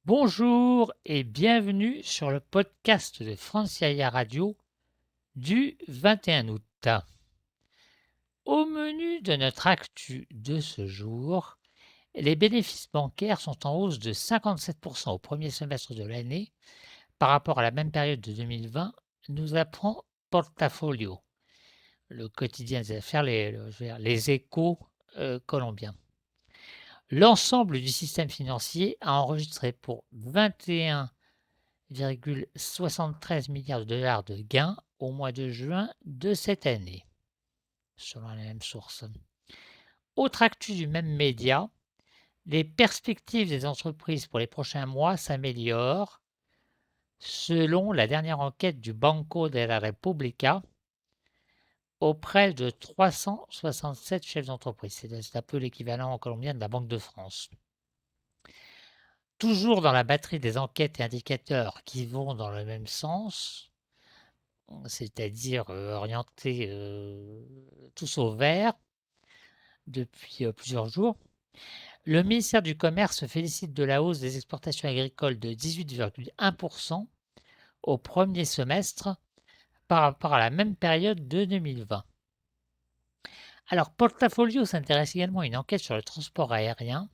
Bonjour et bienvenue sur le podcast de Franciaia Radio du 21 août. Au menu de notre actu de ce jour, les bénéfices bancaires sont en hausse de 57% au premier semestre de l'année par rapport à la même période de 2020, nous apprend Portafolio, le quotidien des affaires, les échos colombiens. L'ensemble du système financier a enregistré pour 21,73 milliards de dollars de gains au mois de juin de cette année, selon la même source. Autre actu du même média, les perspectives des entreprises pour les prochains mois s'améliorent selon la dernière enquête du Banco de la Repubblica auprès de 367 chefs d'entreprise. C'est un peu l'équivalent en colombien de la Banque de France. Toujours dans la batterie des enquêtes et indicateurs qui vont dans le même sens, c'est-à-dire orientés tous au vert depuis plusieurs jours. Le ministère du Commerce se félicite de la hausse des exportations agricoles de 18,1% au premier semestre par rapport à la même période de 2020. Alors, Portafolio s'intéresse également à une enquête sur le transport aérien,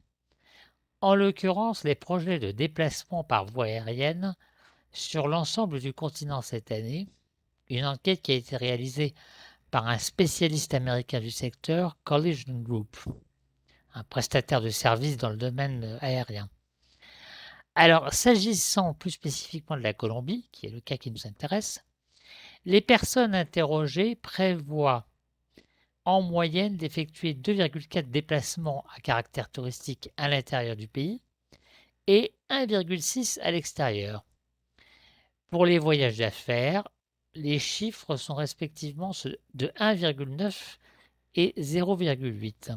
en l'occurrence les projets de déplacement par voie aérienne sur l'ensemble du continent cette année, une enquête qui a été réalisée par un spécialiste américain du secteur, Collision Group, un prestataire de services dans le domaine aérien. Alors, s'agissant plus spécifiquement de la Colombie, qui est le cas qui nous intéresse, les personnes interrogées prévoient en moyenne d'effectuer 2,4 déplacements à caractère touristique à l'intérieur du pays et 1,6 à l'extérieur. Pour les voyages d'affaires, les chiffres sont respectivement ceux de 1,9 et 0,8.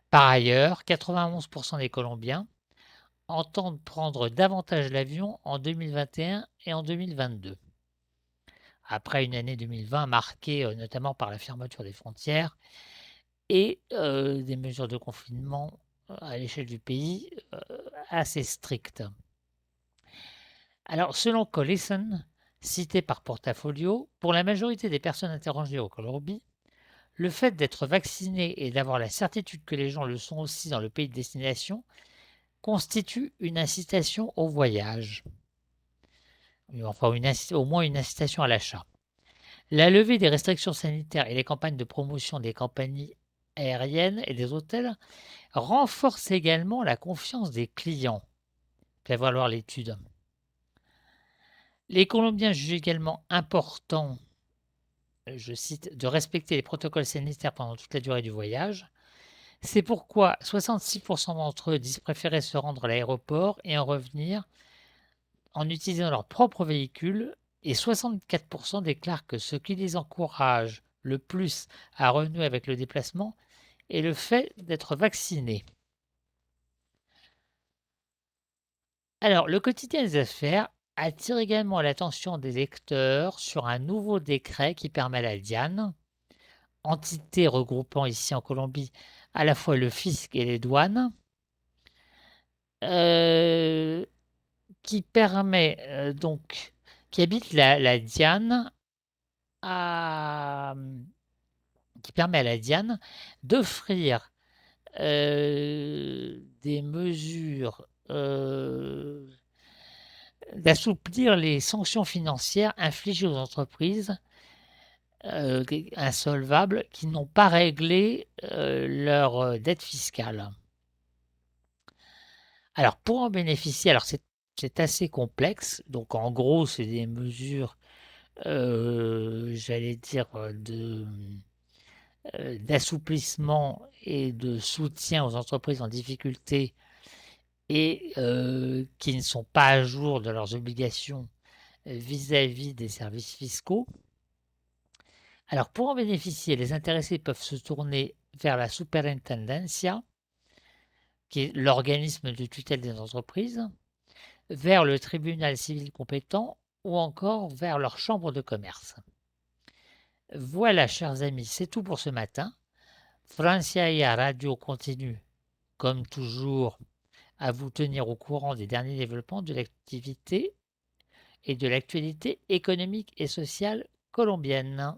Par ailleurs, 91% des Colombiens entendent prendre davantage l'avion en 2021 et en 2022. Après une année 2020 marquée notamment par la fermeture des frontières et des mesures de confinement à l'échelle du pays assez strictes. Alors, selon Collison, cité par Portafolio, pour la majorité des personnes interrogées au Colombie, le fait d'être vacciné et d'avoir la certitude que les gens le sont aussi dans le pays de destination constitue une incitation au voyage, enfin au moins une incitation à l'achat. La levée des restrictions sanitaires et les campagnes de promotion des compagnies aériennes et des hôtels renforcent également la confiance des clients, fait valoir l'étude. Les Colombiens jugent également important, je cite, de respecter les protocoles sanitaires pendant toute la durée du voyage. C'est pourquoi 66% d'entre eux disent préférer se rendre à l'aéroport et en revenir en utilisant leur propre véhicule et 64% déclarent que ce qui les encourage le plus à renouer avec le déplacement est le fait d'être vacciné. Alors, le quotidien des affaires attire également l'attention des lecteurs sur un nouveau décret qui permet à la DIAN, entité regroupant ici en Colombie à la fois le fisc et les douanes, qui permet qui habite la DIAN à, qui permet à la DIAN d'offrir des mesures, d'assouplir les sanctions financières infligées aux entreprises insolvables qui n'ont pas réglé leur dette fiscale. Alors, pour en bénéficier, alors c'est assez complexe. Donc, en gros, c'est des mesures, j'allais dire, d'assouplissement et de soutien aux entreprises en difficulté et qui ne sont pas à jour de leurs obligations vis-à-vis des services fiscaux. Alors, pour en bénéficier, les intéressés peuvent se tourner vers la Superintendencia, qui est l'organisme de tutelle des entreprises, vers le tribunal civil compétent ou encore vers leur chambre de commerce. Voilà, chers amis, c'est tout pour ce matin. Franciaia Radio continue, comme toujours, à vous tenir au courant des derniers développements de l'activité et de l'actualité économique et sociale colombienne.